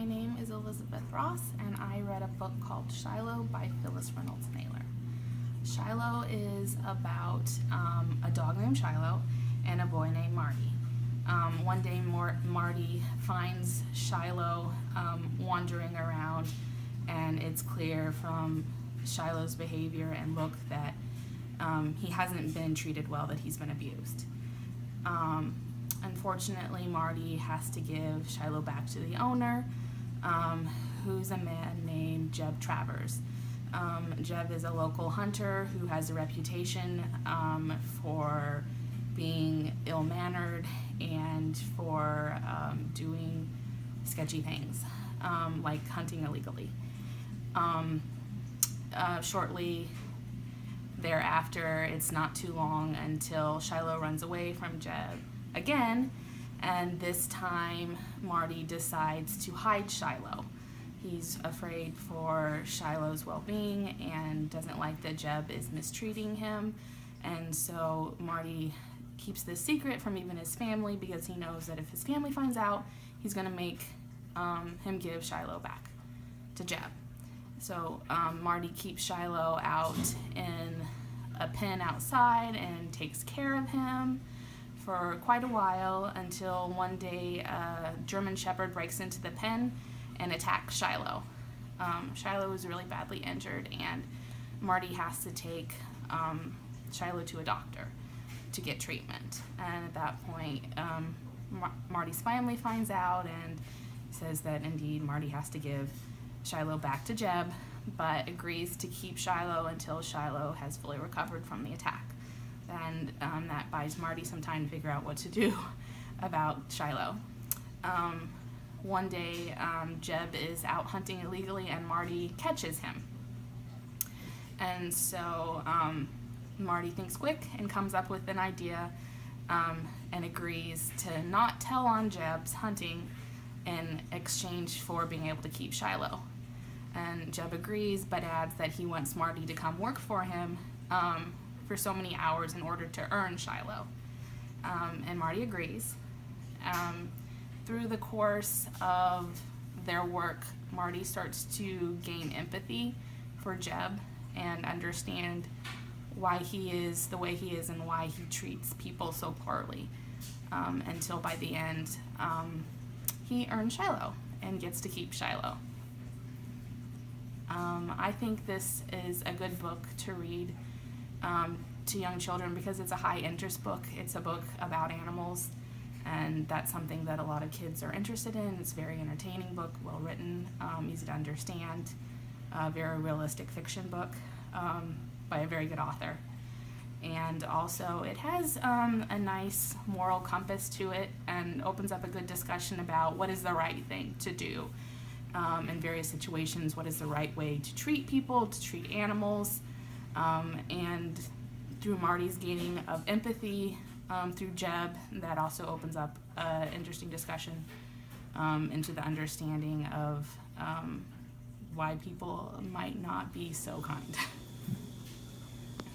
My name is Elizabeth Ross, and I read a book called Shiloh by Phyllis Reynolds Naylor. Shiloh is about a dog named Shiloh and a boy named Marty. One day Marty finds Shiloh wandering around, and it's clear from Shiloh's behavior and look that he hasn't been treated well, that he's been abused. Unfortunately, Marty has to give Shiloh back to the owner, who's a man named Jeb Travers. Jeb is a local hunter who has a reputation for being ill-mannered and for doing sketchy things, like hunting illegally. Shortly thereafter, it's not too long until Shiloh runs away from Jeb again, and this time Marty decides to hide Shiloh. He's afraid for Shiloh's well-being and doesn't like that Jeb is mistreating him, and so Marty keeps this secret from even his family because he knows that if his family finds out, he's going to make him give Shiloh back to Jeb. So Marty keeps Shiloh out in a pen outside and takes care of him for quite a while until one day a German Shepherd breaks into the pen and attacks Shiloh. Shiloh is really badly injured, and Marty has to take Shiloh to a doctor to get treatment. And at that point, Marty's family finds out and says that indeed Marty has to give Shiloh back to Jeb, but agrees to keep Shiloh until Shiloh has fully recovered from the attack. And that buys Marty some time to figure out what to do about Shiloh. One day, Jeb is out hunting illegally and Marty catches him. And so Marty thinks quick and comes up with an idea and agrees to not tell on Jeb's hunting in exchange for being able to keep Shiloh. And Jeb agrees, but adds that he wants Marty to come work for him for so many hours in order to earn Shiloh. And Marty agrees. Through the course of their work, Marty starts to gain empathy for Jeb and understand why he is the way he is and why he treats people so poorly, until by the end he earns Shiloh and gets to keep Shiloh. I think this is a good book to read to young children because it's a high interest book. It's a book about animals, and that's something that a lot of kids are interested in. It's a very entertaining book, well written, easy to understand, very realistic fiction book by a very good author. And also it has a nice moral compass to it and opens up a good discussion about what is the right thing to do in various situations, what is the right way to treat people, to treat animals, and through Marty's gaining of empathy through Jeb, that also opens up an interesting discussion into the understanding of why people might not be so kind.